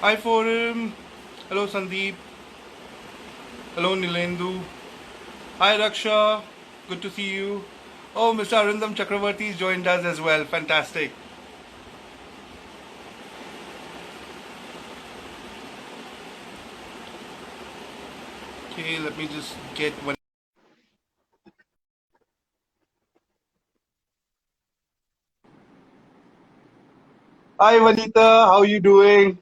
Hi Forum. Hello Sandeep. Hello Nilendu. Hi Raksha. Good to see you. Oh, Mr. Arundam Chakravarti has joined us as well. Fantastic. Okay, let me just get one. Hi Vanita, how are you doing?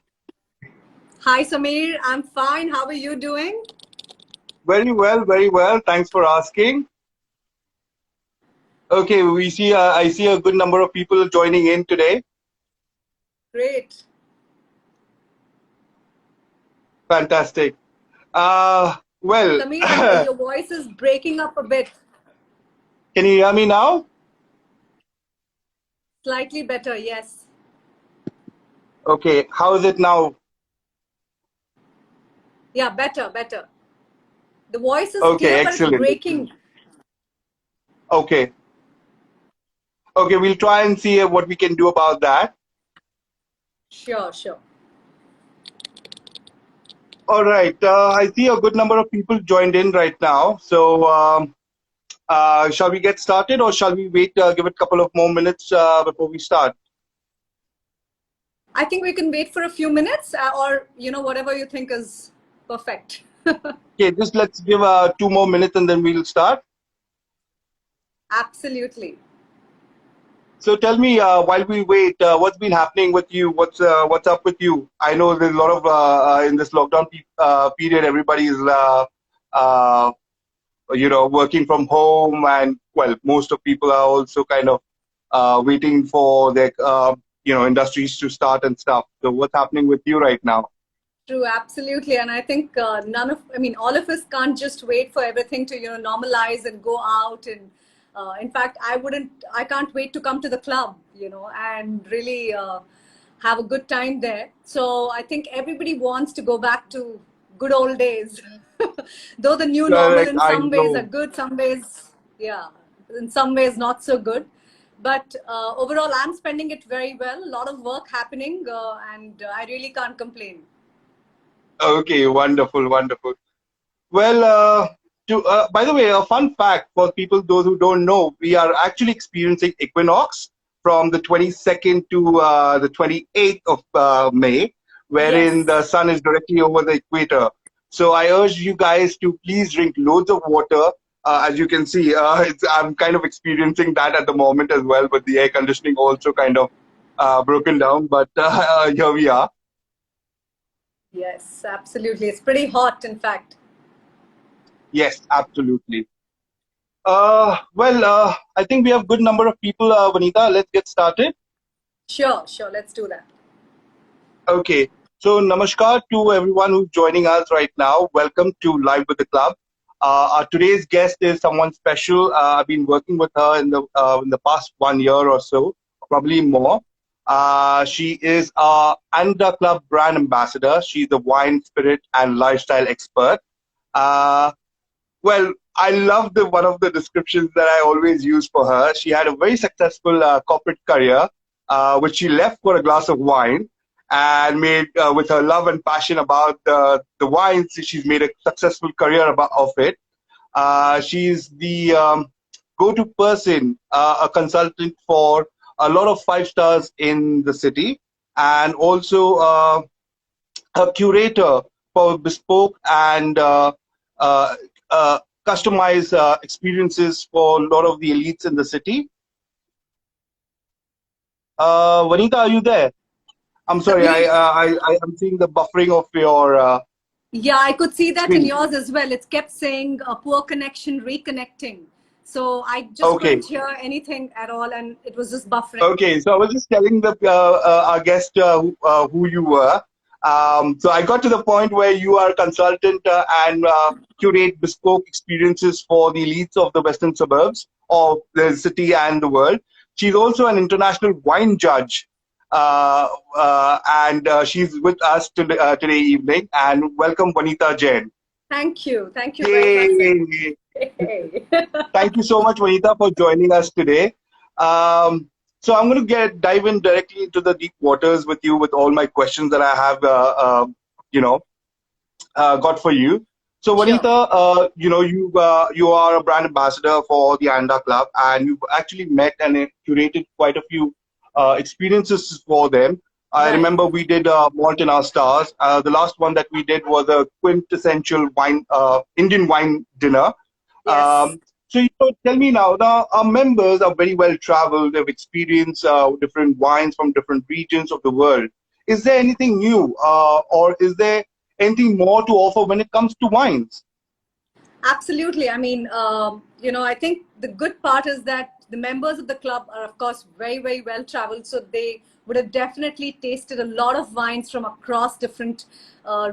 Hi Samir, I'm fine. How are you doing? Very well, very well. Thanks for asking. Okay, we see. I see a good number of people joining in today. Great. Fantastic. Well, Samir, your voice is breaking up a bit. can you hear me now? Slightly better, yes. Okay, how is it now? Yeah, better. The voice is Okay, clear, but it's excellent. breaking. Okay. Okay, we'll try and see what we can do about that. Sure. All right. I see a good number of people joined in right now. So, shall we get started or shall we wait, give it a couple of more minutes before we start? I think we can wait for a few minutes or, whatever you think is perfect. Okay, just let's give 2 more minutes and then we'll start. Absolutely. So tell me, while we wait, what's been happening with you? What's up with you? I know there's a lot of in this lockdown period, everybody is uh, working from home, and well, most of people are also kind of waiting for their industries to start and stuff. So what's happening with you right now? True, absolutely. And I think all of us can't just wait for everything to, normalize and go out. And in fact, I can't wait to come to the club, and really have a good time there. So I think everybody wants to go back to good old days. Though the new normal Correct, in I some ways are know. good, some ways, yeah, in some ways not so good. But overall, I'm spending it very well. A lot of work happening, and I really can't complain. Okay, wonderful, wonderful. Well, by the way, a fun fact for people, those who don't know, we are actually experiencing equinox from the 22nd to the 28th of May, wherein the Yes, sun is directly over the equator. So I urge you guys to please drink loads of water. As you can see, I'm kind of experiencing that at the moment as well, but the air conditioning also kind of broken down. But here we are. yes, absolutely. It's pretty hot, in fact. Yes, absolutely. I think we have good number of people, Vanita. Let's get started. Sure. Let's do that. Okay. So, namaskar to everyone who's joining us right now. Welcome to Live with the Club. Our today's guest is someone special. I've been working with her in the past 1 year or so, probably more. She is our ANADA Club Brand Ambassador. She's a wine, spirit, and lifestyle expert. Uh, Well, I love the one of the descriptions that I always use for her. She had a very successful corporate career, which she left for a glass of wine and made with her love and passion about the wines. She's made a successful career of it. She's the go-to person, a consultant for a lot of five stars in the city, and also a curator for bespoke and uh, uh, customized experiences for a lot of the elites in the city. Vanita, are you there? I'm sorry, Samir, I'm seeing the buffering of your yeah, I could see that in screen. yours as well. It kept saying a poor connection, reconnecting. So I just Okay, couldn't hear anything at all, and it was just buffering. okay. So I was just telling the our guest who you were. So I got to the point where you are a consultant and curate bespoke experiences for the elites of the western suburbs of the city and the world. She's also an international wine judge, and she's with us today evening. And welcome, Vaniitha Jain. Thank you. Thank you very much, Yay! Samir. Hey. Thank you so much, Vanita, for joining us today. Um, So I'm going to dive in directly into the deep waters with you with all my questions that I have, you know, got for you. So Sure. Vaniitha, you are a brand ambassador for the ANADA Club, and you've actually met and curated quite a few experiences for them. I Right. remember we did Malt in Our Stars. The last one that we did was a quintessential wine, Indian wine dinner. Yes. So tell me now, our members are very well traveled. They've experienced different wines from different regions of the world. Is there anything new, or is there anything more to offer when it comes to wines? Absolutely. I mean, I think the good part is that the members of the club are, of course, very, very well traveled. So they would have definitely tasted a lot of wines from across different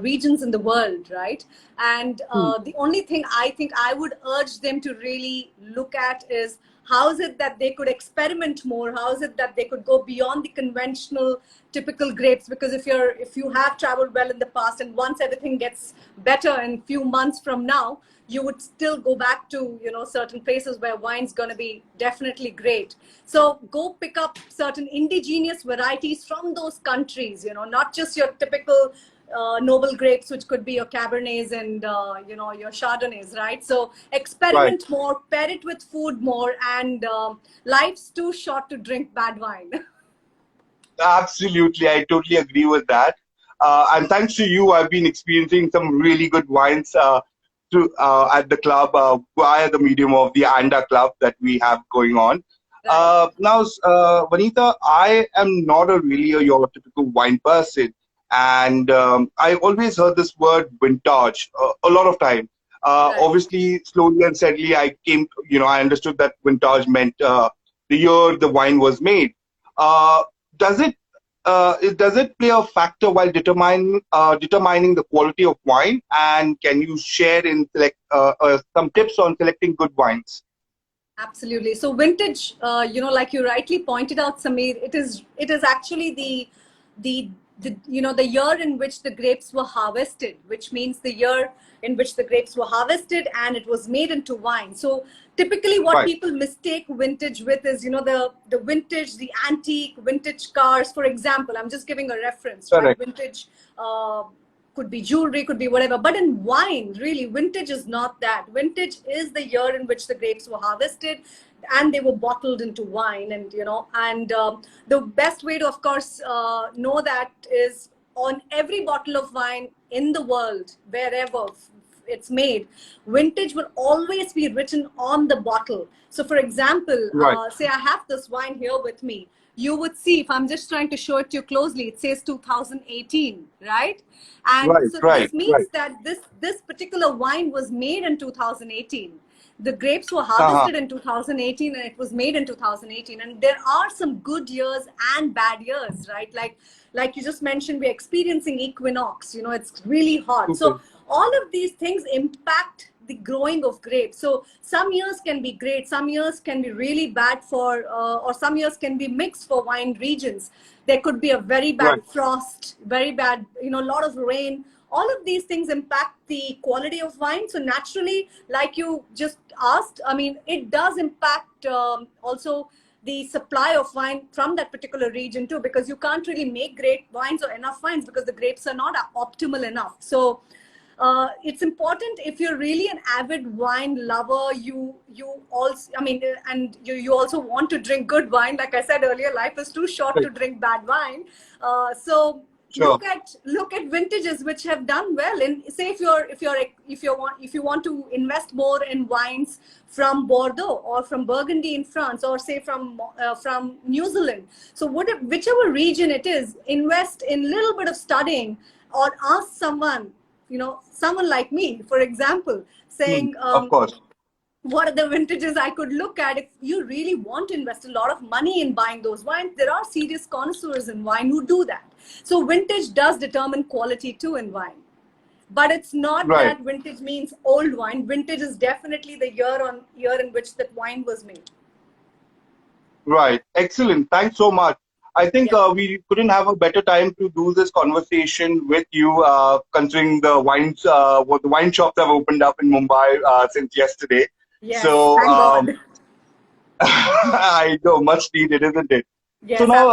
regions in the world, right? And Hmm. the only thing I think I would urge them to really look at is how is it that they could experiment more? How is it that they could go beyond the conventional, typical grapes? Because if you have traveled well in the past, and once everything gets better in few months from now, you would still go back to certain places where wine's going to be definitely great. So go pick up certain indigenous varieties from those countries, not just your typical noble grapes, which could be your cabernets and your chardonnays, right? So Right. experiment more, pair it with food more, and life's too short to drink bad wine. Absolutely, I totally agree with that. And thanks to you, I've been experiencing some really good wines at the club via the medium of the ANADA Club that we have going on. Right. Now, Vaniitha, I am not your typical wine person, and I always heard this word vintage a lot of time. Right. Obviously, slowly and steadily, I understood that vintage meant the year the wine was made. Uh, does it play a factor while determining the quality of wine? And can you share some tips on selecting good wines? Absolutely. So vintage, like you rightly pointed out, Sameer, it is actually the the year in which the grapes were harvested, which means the year in which the grapes were harvested and it was made into wine. So typically, what Right. people mistake vintage with is the vintage, the antique vintage cars. For example, I'm just giving a reference, right? Correct. Vintage. Could be jewelry, could be whatever. But in wine, really, vintage is not that. Vintage is the year in which the grapes were harvested and they were bottled into wine. And the best way to, of course, know that is on every bottle of wine in the world, wherever it's made, vintage will always be written on the bottle. So, for example, Right. say I have this wine here with me. You would see, if I'm just trying to show it to you closely, it says 2018, right? And Right. so Right. this means Right. that this particular wine was made in 2018. The grapes were Uh-huh. harvested in 2018 and it was made in 2018. And there are some good years and bad years, right? Like you just mentioned, we're experiencing equinox. It's really hot. Super. So all of these things impact the growing of grapes. So some years can be great, some years can be really bad or some years can be mixed for wine regions. There could be a very Right. bad frost, very bad, a lot of rain. All of these things impact the quality of wine. So naturally, like you just asked, I mean, it does impact also the supply of wine from that particular region too, because you can't really make great wines or enough wines because the grapes are not optimal enough. So it's important, if you're really an avid wine lover, you also, I mean, and you also want to drink good wine. Like I said earlier, life is too short Right. to drink bad wine. So Sure. look at vintages which have done well. And say if you want to invest more in wines from Bordeaux or from Burgundy in France, or say from New Zealand. So whichever region it is, invest in a little bit of studying, or ask someone, someone like me, for example, Hmm. saying, Of course. what are the vintages I could look at? If you really want to invest a lot of money in buying those wines, there are serious connoisseurs in wine who do that. So vintage does determine quality too in wine. But it's not Right. that vintage means old wine. Vintage is definitely the year in which that wine was made. Right. Excellent. Thanks so much. I think Yeah. we couldn't have a better time to do this conversation with you, considering what the wine shops have opened up in Mumbai since yesterday. Yes. So Thank God. I know, much needed, isn't it? So Yes, now,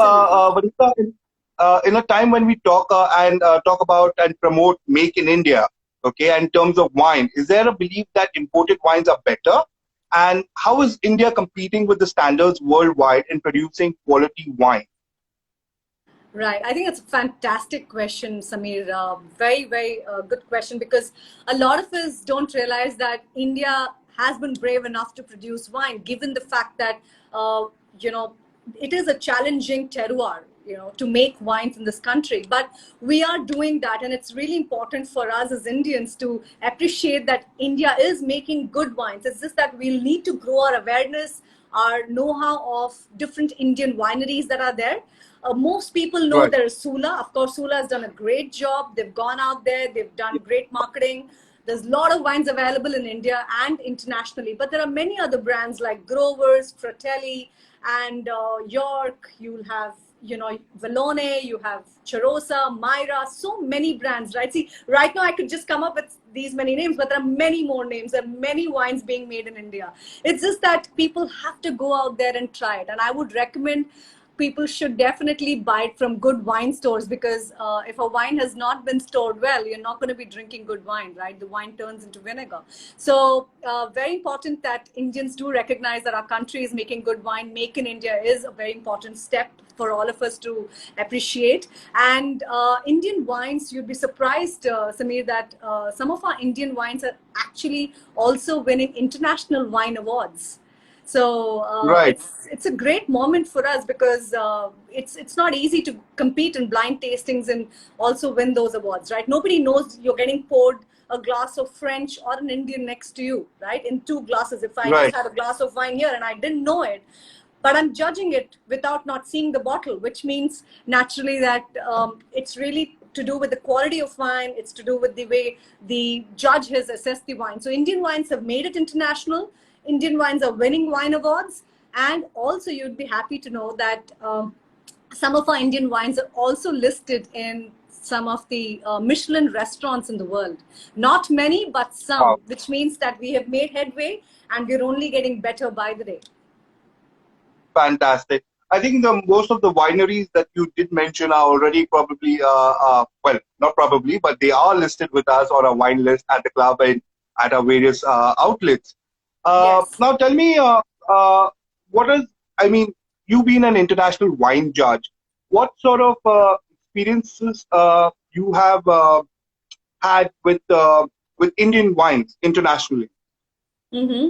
absolutely. Vanitha, in a time when we talk and talk about and promote Make in India, okay, in terms of wine, is there a belief that imported wines are better? And how is India competing with the standards worldwide in producing quality wine? Right. I think it's a fantastic question, Samir. Very, very good question, because a lot of us don't realize that India has been brave enough to produce wine, given the fact that, you know, it is a challenging terroir, to make wines in this country. But we are doing that, and it's really important for us as Indians to appreciate that India is making good wines. It's just that we'll need to grow our awareness, our know-how of different Indian wineries that are there. Most people know Right, there's Sula. Of course, Sula has done a great job. They've gone out there, they've done great marketing. There's a lot of wines available in India and internationally, but there are many other brands like Grover's, Fratelli, and York. You'll have, Valone, you have Charosa, Myra, so many brands, right? See, right now I could just come up with these many names, but there are many more names. There are many wines being made in India. It's just that people have to go out there and try it. And I would recommend people should definitely buy it from good wine stores, because if a wine has not been stored well, you're not going to be drinking good wine, right? The wine turns into vinegar. So very important that Indians do recognize that our country is making good wine. Make in India is a very important step for all of us to appreciate. And Indian wines, you'd be surprised, Samir, that some of our Indian wines are actually also winning international wine awards. So right, it's a great moment for us, because it's not easy to compete in blind tastings and also win those awards, right? Nobody knows you're getting poured a glass of French or an Indian next to you, right? In two glasses. If I just right, had a glass of wine here and I didn't know it, but I'm judging it without not seeing the bottle, which means naturally that it's really to do with the quality of wine. It's to do with the way the judge has assessed the wine. So Indian wines have made it international. Indian wines are winning wine awards. And also you'd be happy to know that some of our Indian wines are also listed in some of the Michelin restaurants in the world. Not many, but wow, some, which means that we have made headway and we're only getting better by the day. fantastic. I think the most of the wineries that you did mention are already probably, well, not probably, but they are listed with us on our wine list at the club and at our various outlets. Yes. Now, tell me, what is, I mean, you being an international wine judge, what sort of experiences you have had with Indian wines internationally? Mm-hmm.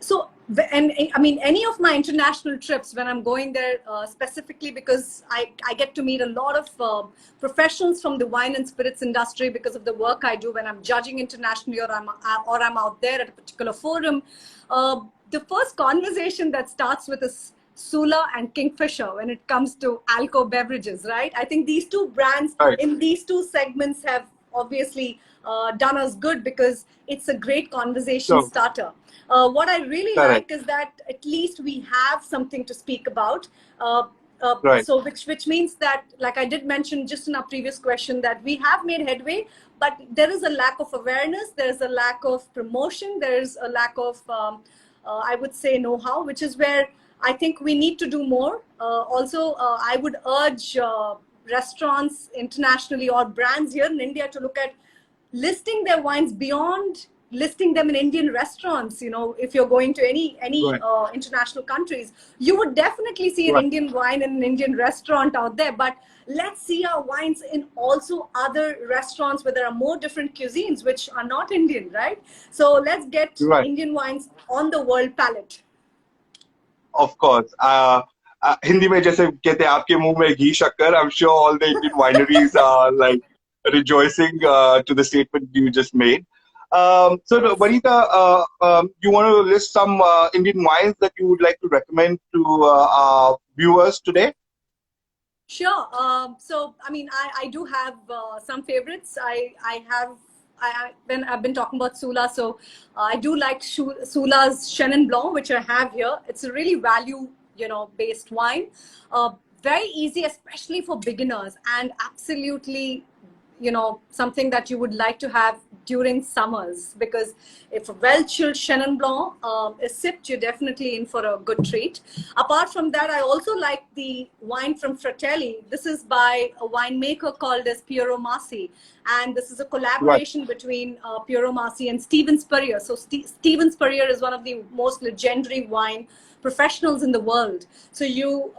So, and I mean, any of my international trips, when I'm going there specifically, because I get to meet a lot of professionals from the wine and spirits industry because of the work I do when I'm judging internationally, or I'm out there at a particular forum. The first conversation that starts with is Sula and Kingfisher when it comes to alcohol beverages, right? I think these two brands Right, in these two segments have obviously done us good, because it's a great conversation so, starter. What I really correct, like is that at least we have something to speak about. right, So which means that, like I did mention just in our previous question, that we have made headway, but there is a lack of awareness, there is a lack of promotion, there is a lack of, I would say, know-how, which is where I think we need to do more. Also, I would urge restaurants internationally or brands here in India to look at listing their wines beyond listing them in Indian restaurants. If you're going to any right, international countries, you would definitely see an right, Indian wine in an Indian restaurant out there. But let's see our wines in also other restaurants where there are more different cuisines which are not Indian, right? So let's get right. Indian wines on the world palette. Of course. Hindi में जैसे कहते हैं आपके मुंह में घी शक्कर. I'm sure all the Indian wineries are like rejoicing to the statement you just made. So, Yes. Vanitha, you want to list some Indian wines that you would like to recommend to our viewers today? Sure. So, I mean, I do have some favorites. I have, when I've been talking about Sula, so I do like Sula's Chenin Blanc, which I have here. It's a really value, based wine. Very easy, especially for beginners, and absolutely something that you would like to have during summers, because if a well-chilled Chenin Blanc is sipped, you're definitely in for a good treat. Apart from that, I also like the wine from Fratelli. This is by a winemaker called as Piero Masi, and this is a collaboration between Piero Masi and Steven Spurrier. So Steven Spurrier is one of the most legendary wine professionals in the world. So you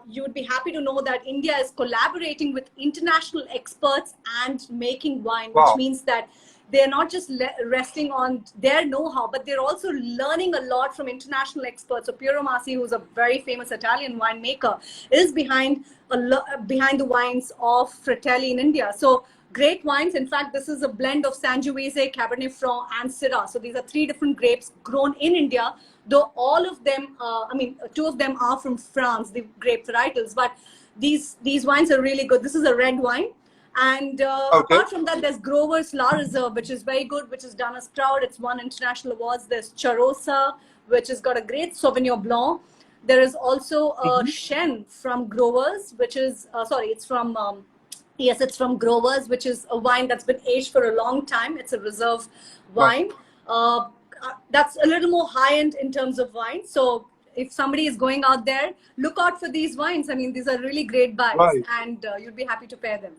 would be happy to know that India is collaborating with international experts and making wine, which means that they're not just resting on their know-how, but they're also learning a lot from international experts. So Piero Masi, who's a very famous Italian winemaker, is behind the wines of Fratelli in India. So great wines. In fact, this is a blend of Sangiovese, Cabernet Franc, and Syrah. So these are 3 different grapes grown in India, though all of them, 2 of them are from France, the grape varietals, but these wines are really good. This is a red wine. And apart from that, there's Grover's La Reserve, which is very good, which is done as proud. It's won international awards. There's Charosa, which has got a great Sauvignon Blanc. There is also Shen from Grover's, which is, it's from Grover's, which is a wine that's been aged for a long time. It's a reserve wine. That's a little more high-end in terms of wine. So if somebody is going out there, look out for these wines. I mean, these are really great buys, and you'd be happy to pair them.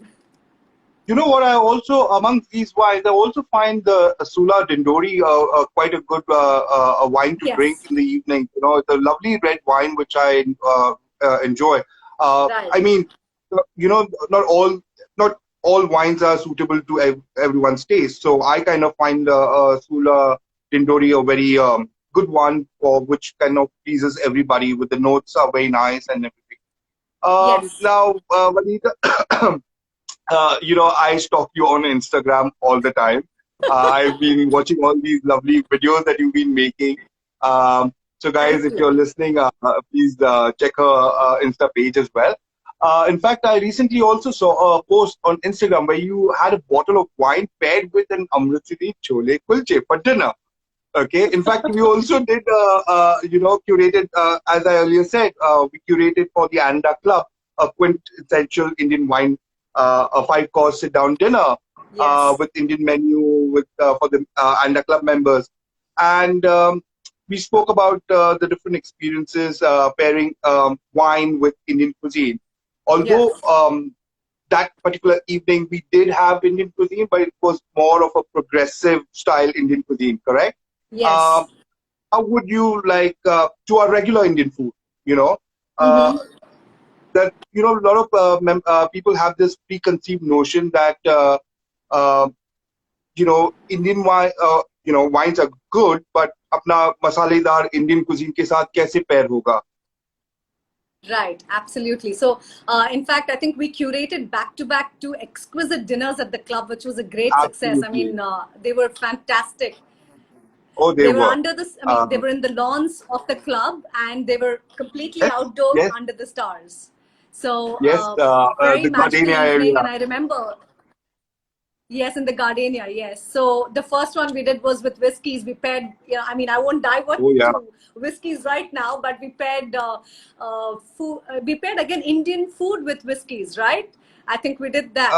You know what? I also, among these wines, I also find the Sula Dindori quite a good wine to drink in the evening. You know, it's a lovely red wine which I enjoy. I mean, you know, not all wines are suitable to everyone's taste. So I kind of find Sula Dindori a very good one for which kind of pleases everybody. With the notes are very nice and everything. Now, Vaniitha. You know, I stalk you on Instagram all the time. I've been watching all these lovely videos that you've been making. So guys, if you're listening, please check her Insta page as well. In fact, I recently also saw a post on Instagram where you had a bottle of wine paired with an Amritsari chole kulche for dinner. Okay. In fact, we also did, you know, curated, as I earlier said, we curated for the ANADA Club a quintessential Indian wine, a 5-course sit-down dinner with Indian menu for the ANADA Club members. And we spoke about the different experiences pairing wine with Indian cuisine. Although that particular evening we did have Indian cuisine, but it was more of a progressive style Indian cuisine, correct? Yes. How would you like to our regular Indian food, you know? That, you know, a lot of people have this preconceived notion that, you know, Indian wine, you know, wines are good, but apna masaledar Indian cuisine ke saath kaise pair hoga? Right, absolutely. So, in fact, I think we curated back-to-back 2 exquisite dinners at the club, which was a great success. I mean, they were fantastic. Oh, they were under the, they were in the lawns of the club, and they were completely outdoors under the stars. So, very the magical Gardenia evening, area. and I remember. Yes, in the Gardenia, yes. So the first one we did was with whiskeys. We paired, I mean, I won't divert to whiskeys right now, but we paired food. We paired again Indian food with whiskeys, right? I think we did that.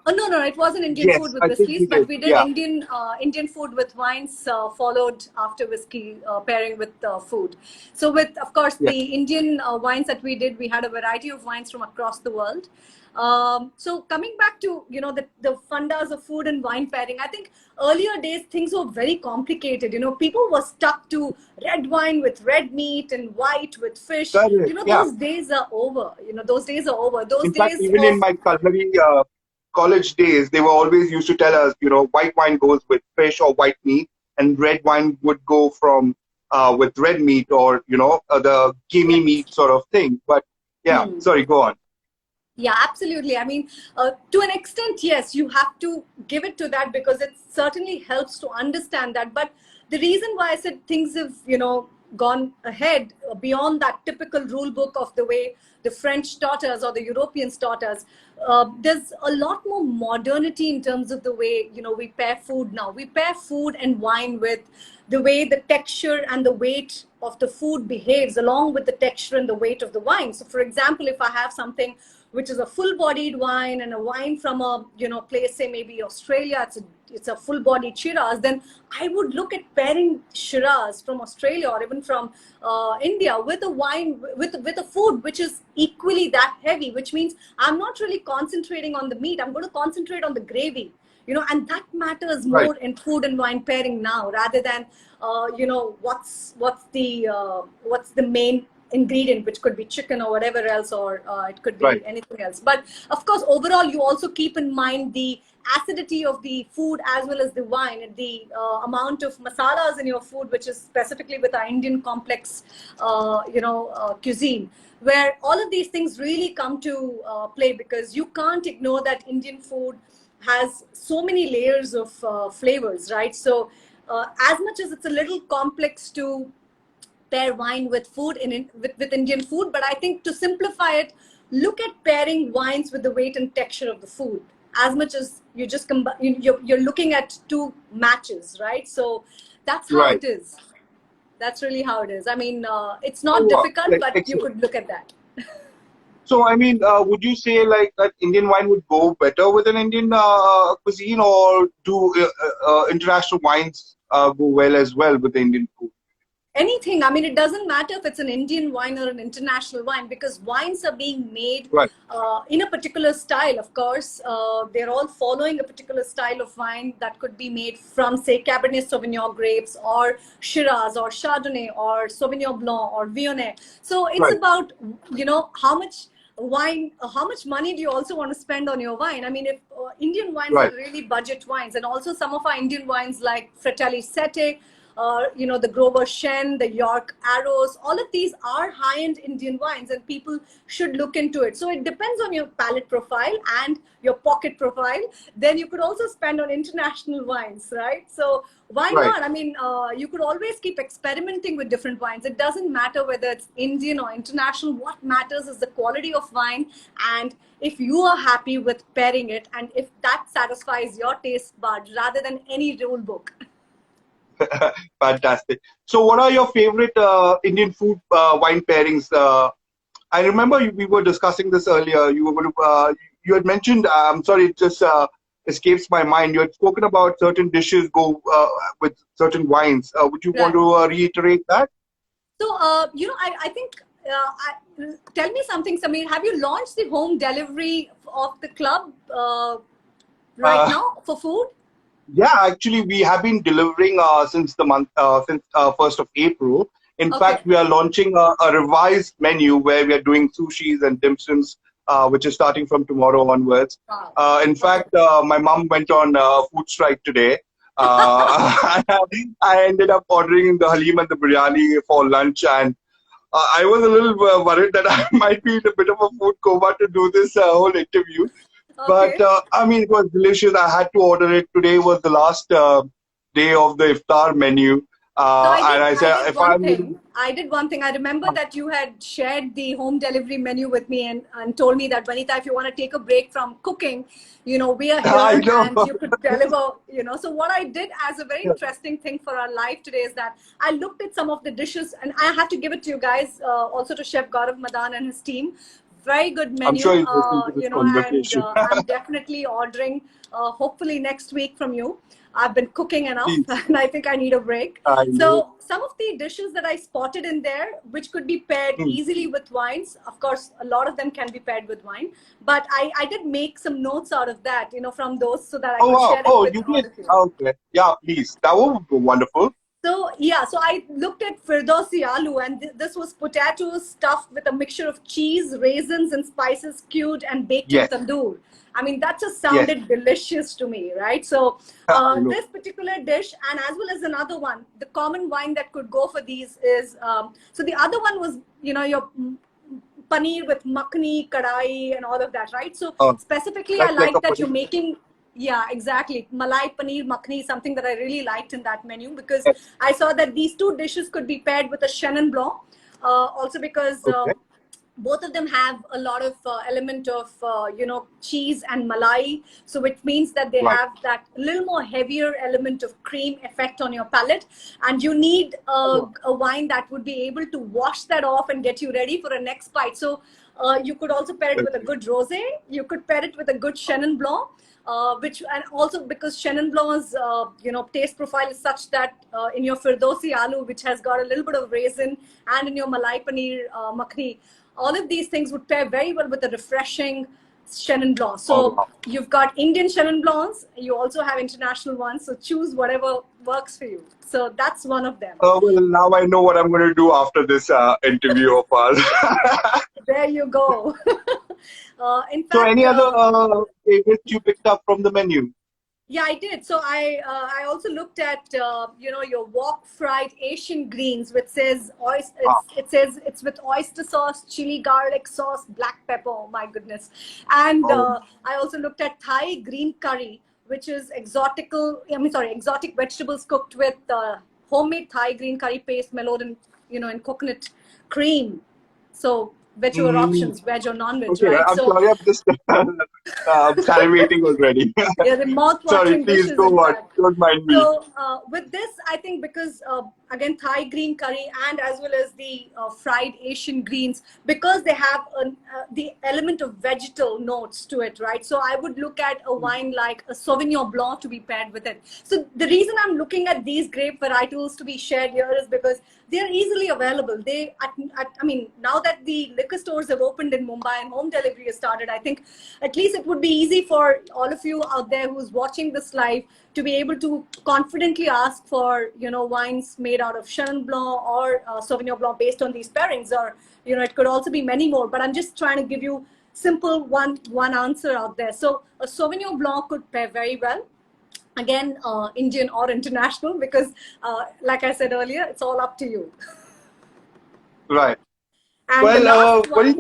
No, it wasn't Indian food with whiskeys, but we did Indian food with wines, followed after whiskey pairing with food. So with, of course, the Indian wines that we did, we had a variety of wines from across the world. So coming back to, you know, the fundas of food and wine pairing, I think earlier days things were very complicated. You know, people were stuck to red wine with red meat and white with fish. You know, those days are over. You know, those days are over. Those in days fact, even in my culinary college days, they were always used to tell us, you know, white wine goes with fish or white meat, and red wine would go from with red meat or, you know, the gamey meat sort of thing. But yeah, sorry, go on. Yeah, absolutely. I mean, to an extent, yes, you have to give it to that because it certainly helps to understand that. But the reason why I said things have, you know, gone ahead beyond that typical rule book of the way the French taught us or the Europeans taught us, there's a lot more modernity in terms of the way, you know, we pair food now. We pair food and wine with the way the texture and the weight of the food behaves along with the texture and the weight of the wine. So, for example, if I have something which is a full-bodied wine, and a wine from a, you know, place, say maybe Australia, it's a full-bodied Shiraz, then I would look at pairing Shiraz from Australia or even from India with a wine, with a food which is equally that heavy, which means I'm not really concentrating on the meat. I'm going to concentrate on the gravy, you know, and that matters more in food and wine pairing now, rather than, you know, what's the main ingredient, which could be chicken or whatever else, or it could be anything else. But of course, overall, you also keep in mind the acidity of the food as well as the wine, and the amount of masalas in your food, which is specifically with our Indian complex, you know, cuisine, where all of these things really come to play, because you can't ignore that Indian food has so many layers of flavors, right? So as much as it's a little complex to pair wine with food with Indian food, but I think to simplify it, look at pairing wines with the weight and texture of the food, as much as you just you're looking at two matches, right? So that's how it is. That's really how it is. I mean, it's not difficult, but you could look at that. So, I mean, would you say like that Indian wine would go better with an Indian cuisine, or do international wines go well as well with the Indian food? Anything. I mean, it doesn't matter if it's an Indian wine or an international wine, because wines are being made in a particular style. Of course, they're all following a particular style of wine that could be made from, say, Cabernet Sauvignon grapes, or Shiraz, or Chardonnay, or Sauvignon Blanc, or Viognier. So it's about, you know, how much wine, how much money do you also want to spend on your wine? I mean, if Indian wines are really budget wines, and also some of our Indian wines like Fratelli Sette, you know, the Grover Shen, the York Arrows, all of these are high-end Indian wines, and people should look into it. So it depends on your palate profile and your pocket profile. Then you could also spend on international wines, right? So why not? I mean, you could always keep experimenting with different wines. It doesn't matter whether it's Indian or international. What matters is the quality of wine, and if you are happy with pairing it, and if that satisfies your taste buds rather than any rule book. Fantastic. So, what are your favorite Indian food wine pairings? I remember we were discussing this earlier. You were going to, you had mentioned. I'm sorry, it just escapes my mind. You had spoken about certain dishes go with certain wines. Would you want to reiterate that? So, you know, I think. Tell me something, Sameer. Have you launched the home delivery of the club right now for food? Yeah, actually, we have been delivering since the month, since 1st of April. In fact, we are launching a revised menu where we are doing sushis and dim sums, which is starting from tomorrow onwards. In fact, my mom went on food strike today. I ended up ordering the halim and the biryani for lunch, and I was a little worried that I might be in a bit of a food coma to do this whole interview. But I mean, it was delicious. I had to order it. Today was the last day of the iftar menu. I did one thing. I remember that you had shared the home delivery menu with me, and told me that, Vaniitha, if you want to take a break from cooking, you know, we are here and you could deliver, you know. So what I did as a very interesting thing for our live today is that I looked at some of the dishes, and I have to give it to you guys, also to Chef Gaurav Madan and his team. Very good menu, I'm sure you know, and I'm definitely ordering, hopefully next week from you. I've been cooking enough and I think I need a break. So some of the dishes that I spotted in there, which could be paired easily with wines, of course, a lot of them can be paired with wine, but I did make some notes out of that, you know, from those, so that I could share it with all of you. Okay. Yeah, please. That would be wonderful. So yeah, so I looked at Firdausi aloo, and this was potatoes stuffed with a mixture of cheese, raisins, and spices, stewed and baked in tandoor. I mean, that just sounded delicious to me, right? So this particular dish, and as well as another one, the common wine that could go for these is, so the other one was, you know, your paneer with makhani, kadai, and all of that, right? So specifically, I like that you're making... Yeah, exactly. Malai, Paneer, Makhani, something that I really liked in that menu, because I saw that these two dishes could be paired with a Chenin Blanc. Also because both of them have a lot of element of, you know, cheese and Malai. So which means that they have that little more heavier element of cream effect on your palate. And you need a wine that would be able to wash that off and get you ready for a next bite. So You could also pair it with a good rosé. You could pair it with a good Chenin Blanc. And also because Chenin Blanc's taste profile is such that in your Firdausi aloo, which has got a little bit of raisin, and in your Malai Paneer Makhani, all of these things would pair very well with a refreshing Chenin Blanc. So you've got Indian Chenin Blancs, you also have international ones. So choose whatever works for you. So that's one of them. Well, now I know what I'm going to do after this interview of ours. There you go. In fact, So, any other favorites you picked up from the menu? Yeah, I did. So I also looked at your wok fried Asian greens, which says it says it's with oyster sauce, chili garlic sauce, black pepper. Oh my goodness! And I also looked at Thai green curry, which is exotic vegetables cooked with homemade Thai green curry paste mellowed in coconut cream. So veg your options, veg or non-veg, Okay, right? I'm sorry, I'm just salivating already. Yeah, the mouth-watering Sorry, please dishes. go on. Don't mind me. So with this, I think because again Thai green curry and as well as the fried Asian greens, because they have the element of vegetal notes to it, right? So I would look at a wine like a Sauvignon Blanc to be paired with it. So the reason I'm looking at these grape varietals to be shared here is because they are easily available. Now that the liquor stores have opened in Mumbai and home delivery has started, I think at least it would be easy for all of you out there who's watching this live to be able to confidently ask for, wines made out of Chenin Blanc or Sauvignon Blanc based on these pairings, or, it could also be many more, but I'm just trying to give you simple one answer out there. So a Sauvignon Blanc could pair very well. Again, Indian or international, because like I said earlier, it's all up to you. Right. And the last one,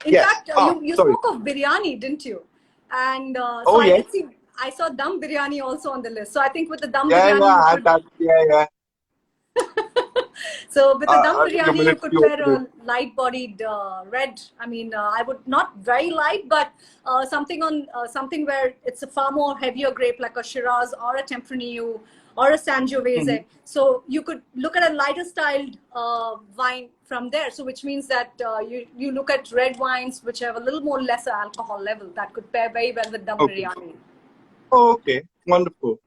in yes. fact, you spoke of biryani, didn't you? And so I saw dum biryani also on the list. So I think with the dum biryani, so with the dum biryani, you could pair a light-bodied red. I would not very light, but something where it's a far more heavier grape, like a Shiraz or a Tempranillo or a Sangiovese. So you could look at a lighter styled wine from there. So which means that you look at red wines which have a little more lesser alcohol level that could pair very well with dum biryani. Okay, wonderful.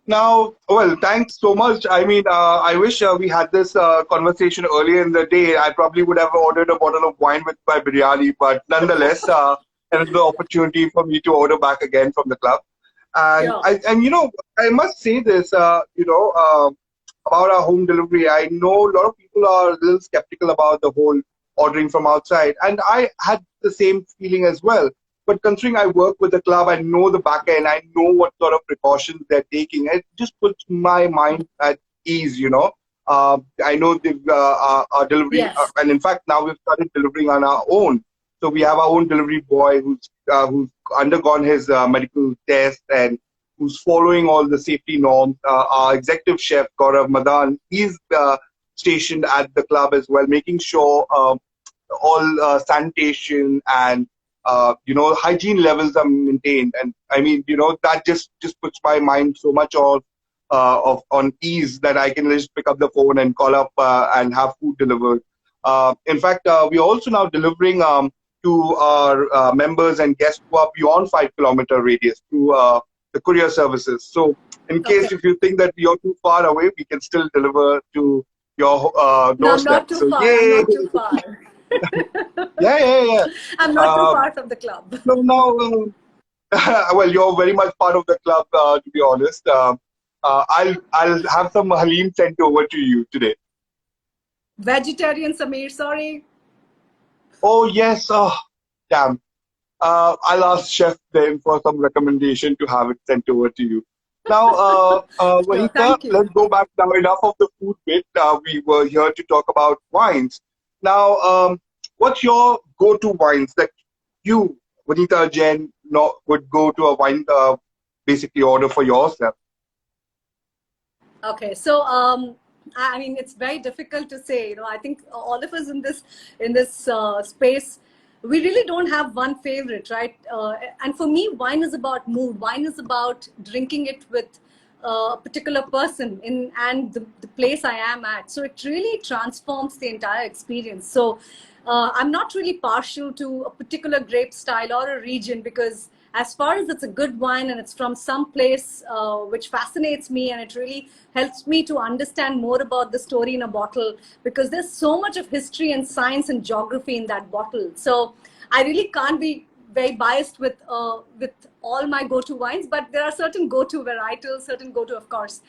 Now, well, thanks so much. I wish we had this conversation earlier in the day. I probably would have ordered a bottle of wine with my biryani, but nonetheless, another opportunity for me to order back again from the club. And I must say this, about our home delivery. I know a lot of people are a little skeptical about the whole ordering from outside, and I had the same feeling as well. But considering I work with the club, I know the back end, I know what sort of precautions they're taking. It just puts my mind at ease, I know our delivery, and in fact, now we've started delivering on our own. So we have our own delivery boy who's undergone his medical test and who's following all the safety norms. Our executive chef, Gaurav Madan, he's stationed at the club as well, making sure all sanitation and hygiene levels are maintained. And that just puts my mind so much on ease that I can just pick up the phone and call up and have food delivered. In fact, we're also now delivering to our members and guests who are beyond 5-kilometer radius through the courier services. So in case if you think that you're too far away, we can still deliver to your doorstep. No, I'm not too far. I'm not too far. Yeah. I'm not too far from the club. So now, well, you're very much part of the club, to be honest. I'll have some halim sent over to you today. Vegetarian, Samir, sorry. Oh, yes. Oh, damn. I'll ask Chef then for some recommendation to have it sent over to you. Now, Vaniitha, let's go back now. Enough of the food bit. We were here to talk about wines. Now, what's your go-to wines that you, Vaniitha Jaiin, would go to a wine basically order for yourself? Okay, so it's very difficult to say. I think all of us in this space, we really don't have one favorite, right? And for me, wine is about mood. Wine is about drinking it with a particular person and the place I am at. So it really transforms the entire experience. So I'm not really partial to a particular grape style or a region, because as far as it's a good wine and it's from some place which fascinates me, and it really helps me to understand more about the story in a bottle, because there's so much of history and science and geography in that bottle. So I really can't be very biased with all my go-to wines, but there are certain go-to varietals, certain go-to, of course,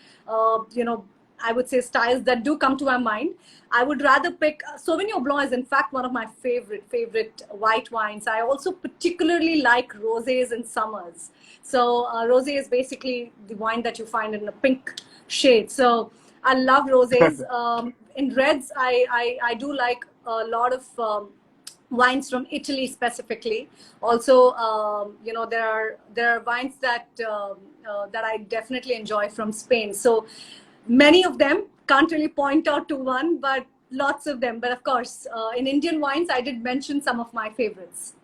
I would say styles that do come to my mind. I would rather pick Sauvignon Blanc is in fact one of my favorite white wines. I also particularly like rosés in summers. So rosé is basically the wine that you find in a pink shade. So I love rosés. In reds, I do like a lot of wines from Italy specifically. Also, there are wines that that I definitely enjoy from Spain. So many of them, can't really point out to one, but lots of them. But of course, in Indian wines, I did mention some of my favorites.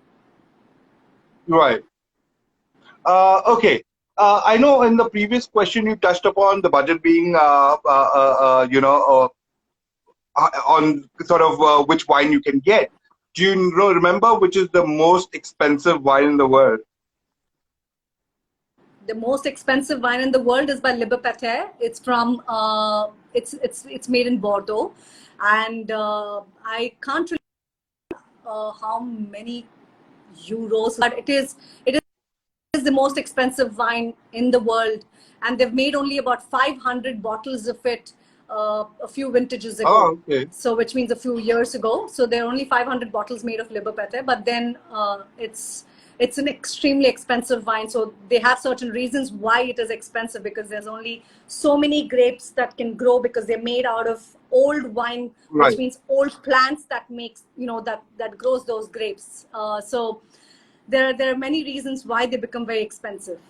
Right. Okay. I know in the previous question you touched upon the budget being, on sort of which wine you can get. Do you remember which is the most expensive wine in the world? The most expensive wine in the world is by Libre Pater. It's from it's made in Bordeaux, and I can't remember how many euros, but it is the most expensive wine in the world, and they've made only about 500 bottles of it a few vintages ago. Oh, okay. So which means a few years ago. So there are only 500 bottles made of Libre Pater, but then it's an extremely expensive wine. So they have certain reasons why it is expensive, because there's only so many grapes that can grow, because they're made out of old wine, Right. which means old plants that makes, that grows those grapes. So there are many reasons why they become very expensive.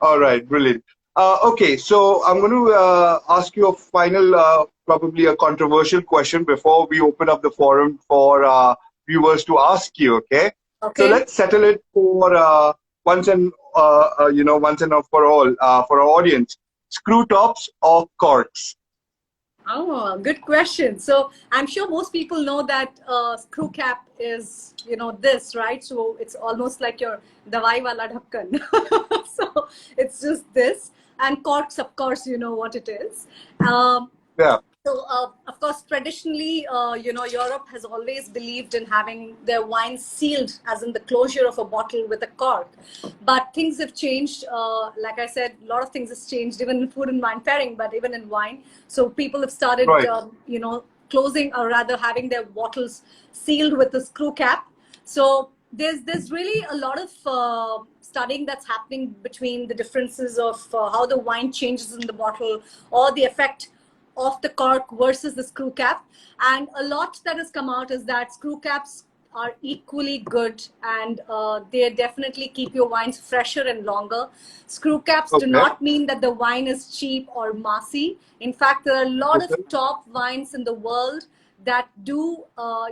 All right, brilliant. Okay, so I'm going to ask you a final, probably a controversial question before we open up the forum for viewers to ask you. Okay. Okay. So let's settle it for once and for all for our audience. Screw tops or corks? Oh, good question. So I'm sure most people know that screw cap is, this, right? So it's almost like your dawai wala dhakkan. So it's just this. And corks, of course, you know what it is. Yeah. So, of course, traditionally, Europe has always believed in having their wine sealed, as in the closure of a bottle with a cork. But things have changed. Like I said, a lot of things has changed, even in food and wine pairing, but even in wine. So people have started, Right. closing, or rather having their bottles sealed with a screw cap. So there's really a lot of studying that's happening between the differences of how the wine changes in the bottle, or the effect of the cork versus the screw cap. And a lot that has come out is that screw caps are equally good, and they definitely keep your wines fresher and longer. Screw caps do not mean that the wine is cheap or massy. In fact, there are a lot of top wines in the world that do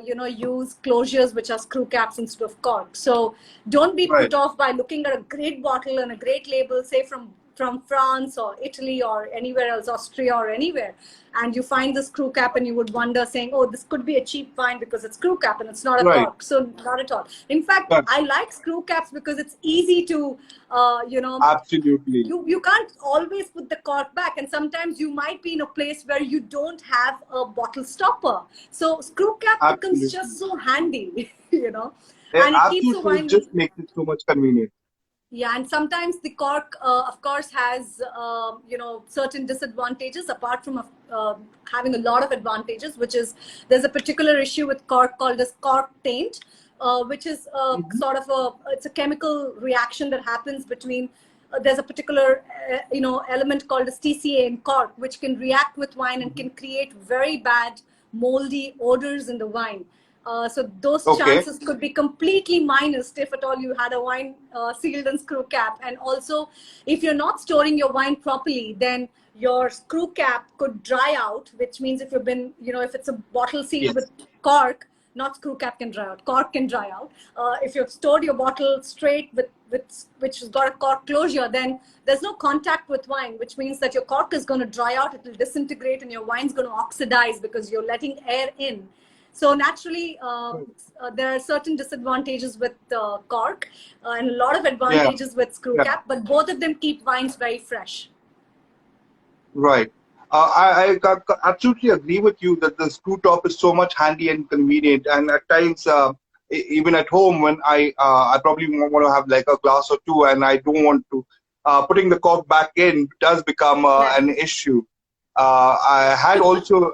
use closures which are screw caps instead of cork. So don't be put off by looking at a great bottle and a great label, say from France or Italy or anywhere else, Austria or anywhere, and you find the screw cap and you would wonder, saying, oh, this could be a cheap wine because it's screw cap and it's not a cork. So not at all. In fact, I like screw caps because it's easy to, Absolutely. You can't always put the cork back, and sometimes you might be in a place where you don't have a bottle stopper. So screw cap becomes just so handy, Yeah, and it keeps the absolutely. wine. It just makes it so much convenient. Yeah, and sometimes the cork, of course, has certain disadvantages apart from having a lot of advantages. Which is, there's a particular issue with cork called as cork taint, which is sort of it's a chemical reaction that happens between. There's a particular element called as TCA in cork, which can react with wine and can create very bad moldy odors in the wine. So those chances could be completely minused if at all you had a wine sealed in screw cap. And also, if you're not storing your wine properly, then your screw cap could dry out, which means if you've been, if it's a bottle sealed with cork, not screw cap can dry out, cork can dry out. If you've stored your bottle straight with which has got a cork closure, then there's no contact with wine, which means that your cork is going to dry out, it will disintegrate, and your wine's going to oxidize because you're letting air in. So naturally, there are certain disadvantages with cork and a lot of advantages with screw cap, but both of them keep wines very fresh. Right. I absolutely agree with you that the screw top is so much handy and convenient, and at times, even at home, when I probably want to have like a glass or two, and I don't want to, putting the cork back in does become an issue. I had also,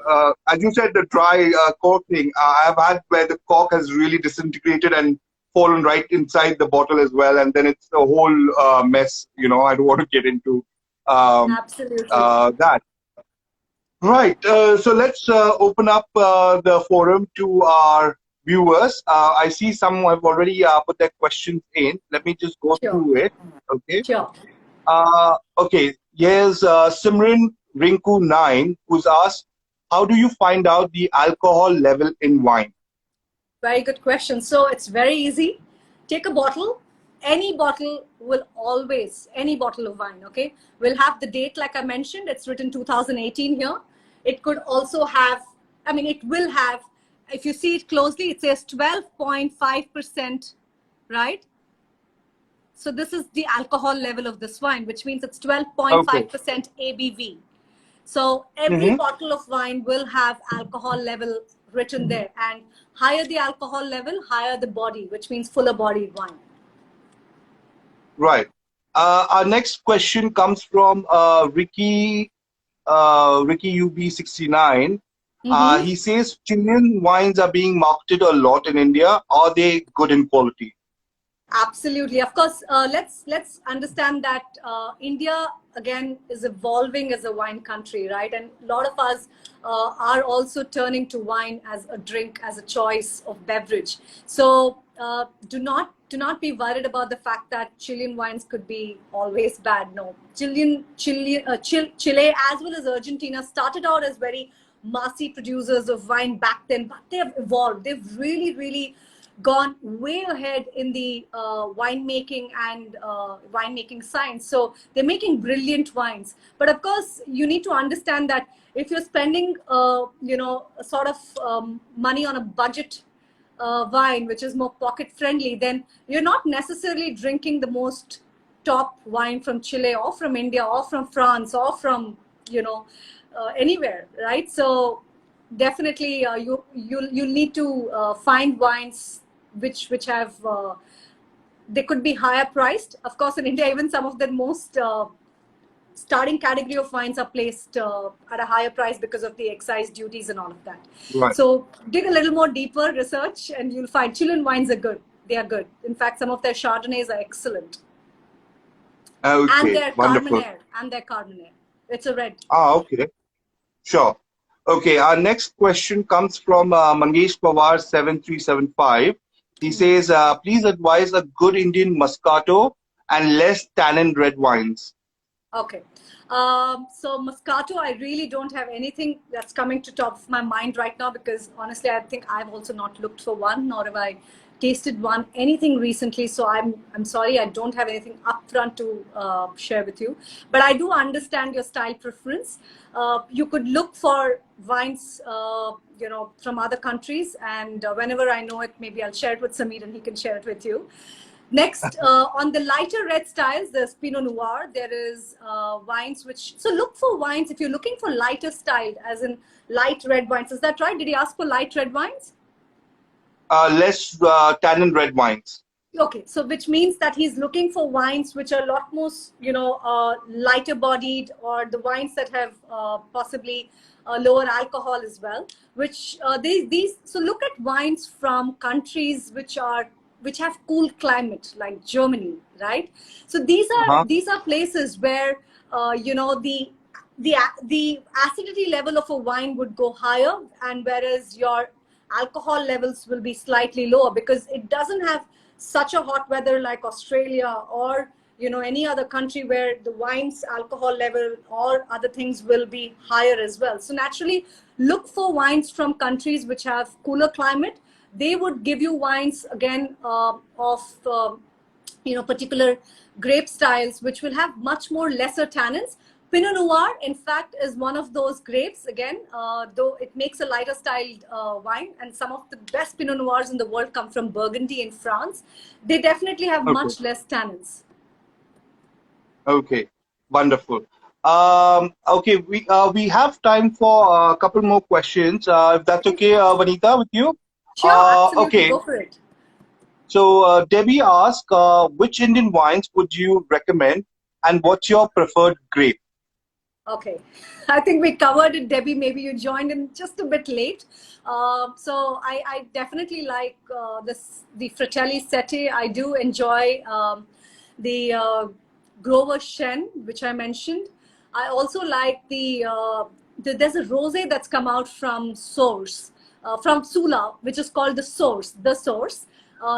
as you said, the dry cork thing. I've had where the cork has really disintegrated and fallen right inside the bottle as well, and then it's a whole mess. You know, I don't want to get into Absolutely. that. Right. So let's open up the forum to our viewers. I see some have already put their questions in. Let me just go through it. Okay. Sure. Okay. Here's Simran Rinku 9, who's asked, how do you find out the alcohol level in wine? Very good question. So it's very easy. Take a bottle. Any bottle will always, any bottle of wine, okay, will have the date like I mentioned. It's written 2018 here. It could also have, I mean, it will have, if you see it closely, it says 12.5%, right? So this is the alcohol level of this wine, which means it's 12.5% ABV. So every bottle of wine will have alcohol level written there, and higher the alcohol level, higher the body, which means fuller bodied wine. Right. Our next question comes from Ricky UB69. He says Chilean wines are being marketed a lot in India. Are they good in quality? Absolutely. Of course, let's understand that India again is evolving as a wine country, right? And a lot of us are also turning to wine as a drink, as a choice of beverage. So do not be worried about the fact that Chilean wines could be always bad. No, Chile as well as Argentina started out as very massy producers of wine back then, but they have evolved. They've really gone way ahead in the winemaking and winemaking science. So they're making brilliant wines. But of course, you need to understand that if you're spending, you know, a sort of money on a budget wine, which is more pocket friendly, then you're not necessarily drinking the most top wine from Chile or from India or from France or from, you know, anywhere, right? So definitely you need to find wines which have they could be higher priced. Of course, in India, even some of the most starting category of wines are placed at a higher price because of the excise duties and all of that. Right. So dig a little more deeper research and you'll find Chilean wines are good. They are good. In fact, some of their Chardonnays are excellent. Okay, and their wonderful. Carmener. It's a red. Ah, okay. Sure. Okay, our next question comes from Mangesh Pawar 7375. He says, please advise a good Indian Moscato and less tannin red wines. Okay. So Moscato, I really don't have anything that's coming to top of my mind right now, because honestly, I think I've also not looked for one, nor have I tasted one anything recently. So I'm sorry, I don't have anything upfront to share with you. But I do understand your style preference. You could look for wines, you know, from other countries, and whenever I know it, maybe I'll share it with Sameer and he can share it with you. Next, on the lighter red styles, there's Pinot Noir. There is wines which, so look for wines if you're looking for lighter style, as in light red wines. Is that right? Did he ask for light red wines? Less tannin red wines. Okay, so which means that he's looking for wines which are a lot more, you know, lighter bodied, or the wines that have possibly lower alcohol as well. Which so look at wines from countries which have cool climate, like Germany, right? So these are places where you know, the acidity level of a wine would go higher, and whereas your alcohol levels will be slightly lower, because it doesn't have such a hot weather like Australia or, you know, any other country where the wine's alcohol level or other things will be higher as well. So naturally, look for wines from countries which have cooler climate. They would give you wines again of you know, particular grape styles which will have much more lesser tannins, Pinot Noir, in fact, is one of those grapes, again, though it makes a lighter styled wine, and some of the best Pinot Noirs in the world come from Burgundy in France. They definitely have Okay. much less tannins. Okay. Wonderful. Okay, we have time for a couple more questions, if that's okay, Vaniitha, with you. Sure, absolutely, Okay. go for it. So Debbie asked, which Indian wines would you recommend, and what's your preferred grape? Okay, I think we covered it, Debbie. Maybe you joined in just a bit late. So I definitely like the Fratelli Sette. I do enjoy the Grover Shen, which I mentioned. I also like there's a rosé that's come out from Source, from Sula, which is called the Source. The Source.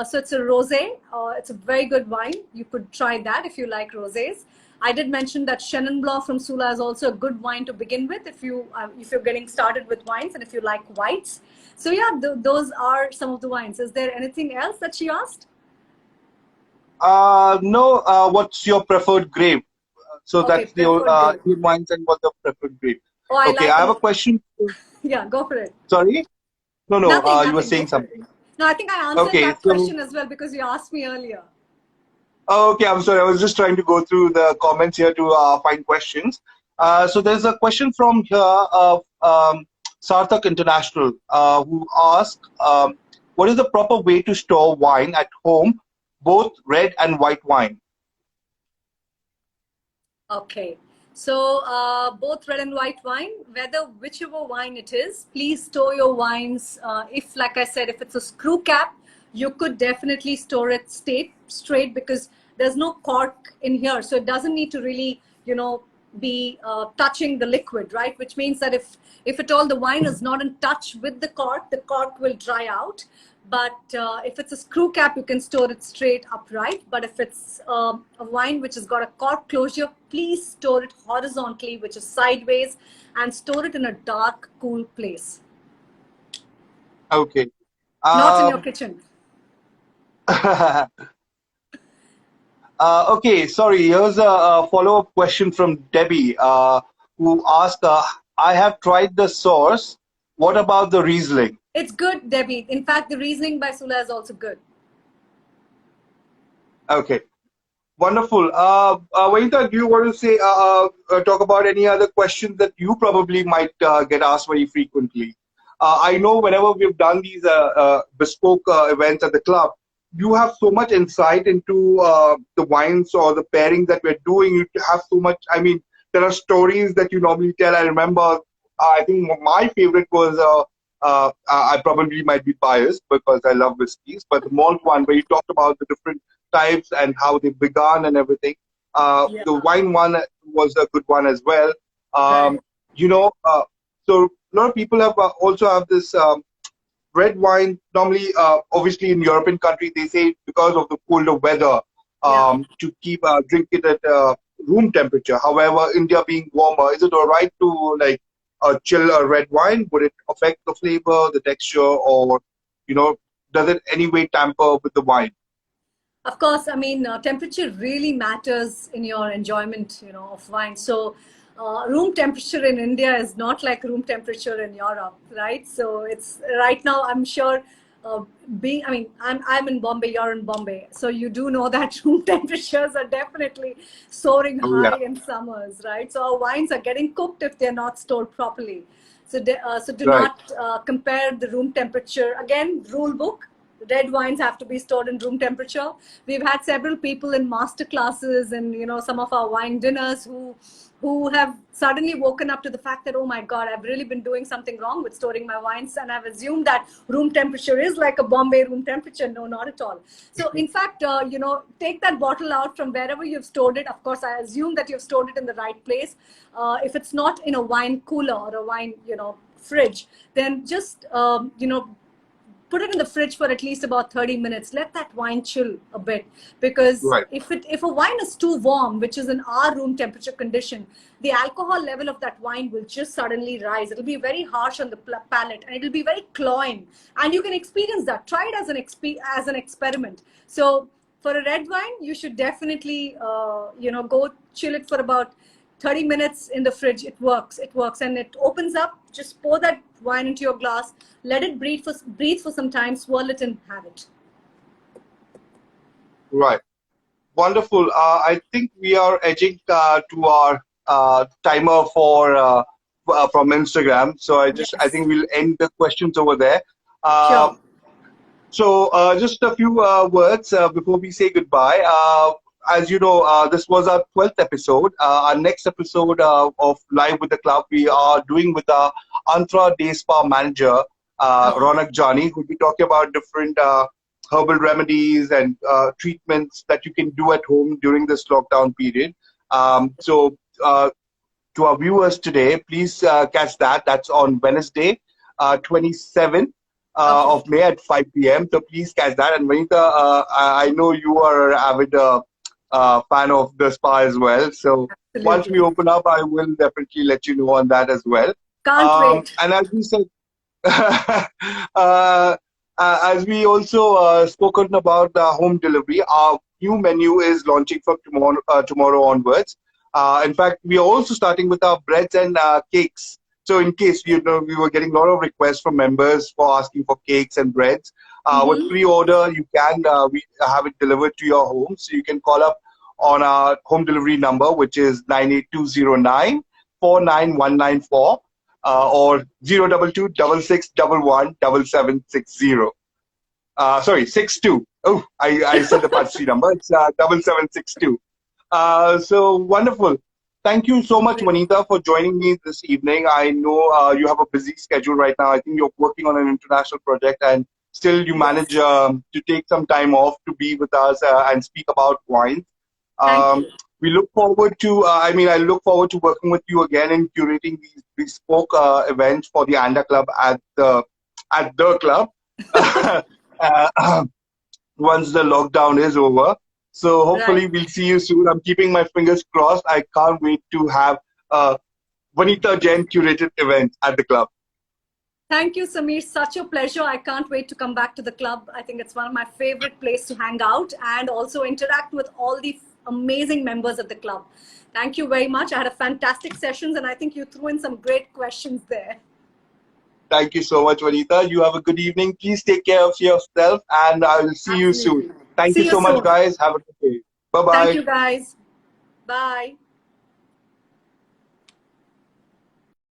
So it's a rosé. It's a very good wine. You could try that if you like rosés. I did mention that Chenin Blanc from Sula is also a good wine to begin with if you're getting started with wines and if you like whites. So yeah, those are some of the wines. Is there anything else that she asked? No. What's your preferred grape? So Okay, that's the preferred grape. Indian wines and what's the preferred grape? Oh, I Okay, like I have a them. question. Yeah, go for it. Sorry. No, no. Nothing, You were nothing. Go saying for it. something. No, I think I answered Okay. that So question as well because you asked me earlier. okay, I'm sorry. I was just trying to go through the comments here to find questions. So there's a question from here of Sarthak International, who asked, what is the proper way to store wine at home, both red and white wine? Okay. So both red and white wine, whichever wine it is, please store your wines. If, like I said, if it's a screw cap, you could definitely store it straight because there's no cork in here. So it doesn't need to really, be touching the liquid, right? Which means that if at all the wine is not in touch with the cork will dry out. But if it's a screw cap, you can store it straight upright. But if it's a wine which has got a cork closure, please store it horizontally, which is sideways, and store it in a dark, cool place. Okay. Not in your Um, kitchen. okay, sorry. Here's a follow-up question from Debbie, who asked, I have tried the source. What about the Riesling? It's good, Debbie. In fact, the Riesling by Sula is also good. Okay. Wonderful. Vanitha, do you want to say, talk about any other questions that you probably might get asked very frequently? I know whenever we've done these bespoke events at the club, you have so much insight into the wines or the pairings that we're doing. You have so much, I mean, there are stories that you normally tell. I remember, I think my favorite was, I probably might be biased because I love whiskeys, but the malt one where you talked about the different types and how they began and everything. Yeah. The wine one was a good one as well. Right. You know, so a lot of people have also have this red wine. Normally, obviously in European countries, they say because of the colder weather, Yeah. to keep drink it at room temperature. However, India being warmer, is it all right to like chill a red wine? Would it affect the flavor, the texture, or does it anyway tamper with the wine? Of course, I mean, temperature really matters in your enjoyment, of wine. So, room temperature in India is not like room temperature in Europe, right? So it's right now. I'm sure. I'm in Bombay. You're in Bombay, so you do know that room temperatures are definitely soaring Oh yeah, high in summers, right? So our wines are getting cooked if they're not stored properly. So do right. not compare the room temperature. Again, rule book: red wines have to be stored in room temperature. We've had several people in master classes and some of our wine dinners who have suddenly woken up to the fact that, oh my God, I've really been doing something wrong with storing my wines, and I've assumed that room temperature is like a Bombay room temperature. No, not at all. So in fact, take that bottle out from wherever you've stored it. Of course, I assume that you've stored it in the right place. If it's not in a wine cooler or a wine fridge, then just put it in the fridge for at least about 30 minutes. Let that wine chill a bit, because Right. if a wine is too warm, which is in our room temperature condition, the alcohol level of that wine will just suddenly rise. It'll be very harsh on the palate, and it'll be very cloying, and you can experience that. Try it as an experiment. So for a red wine, you should definitely go chill it for about 30 minutes in the fridge, it works. It works, and it opens up. Just pour that wine into your glass, let it breathe for some time, swirl it, and have it. Right. Wonderful. I think we are edging to our timer for from Instagram. So I think we'll end the questions over there. Sure. So just a few words before we say goodbye. As you know, this was our 12th episode. Our next episode of Live with the Club, we are doing with our Antra Day Spa manager, Ronak Jani, who'll be talking about different herbal remedies and treatments that you can do at home during this lockdown period. So to our viewers today, please catch that. That's on Wednesday, 27th. Of May at 5 p.m. So please catch that. And Vaniitha, I know you are an avid fan of the spa as well. So Absolutely. Once we open up, I will definitely let you know on that as well. Can't wait. And as we said, as we also spoken about the home delivery, our new menu is launching from tomorrow onwards. In fact, we are also starting with our breads and cakes. So in case, we were getting a lot of requests from members for asking for cakes and breads. With pre-order, you can we have it delivered to your home. So you can call up on our home delivery number, which is 98209 49194 or 022 6611 7760. Sorry, 62. Oh, I said the Patsy number. It's 7762. So wonderful. Thank you so much, Vaniitha, for joining me this evening. I know you have a busy schedule right now. I think you're working on an international project, and still you manage to take some time off to be with us and speak about wines. We look forward to, I look forward to working with you again in curating these bespoke events for the ANADA Club at the club once the lockdown is over. So hopefully we'll see you soon. I'm keeping my fingers crossed. I can't wait to have Vaniitha Jaiin curated event at the club. Thank you, Sameer. Such a pleasure. I can't wait to come back to the club. I think it's one of my favorite places to hang out and also interact with all the amazing members of the club. Thank you very much. I had a fantastic sessions, and I think you threw in some great questions there. Thank you so much, Vaniitha. You have a good evening. Please take care of yourself, and I will see you soon. Thank you so much, guys. Have a good day. Bye-bye. Thank you, guys. Bye.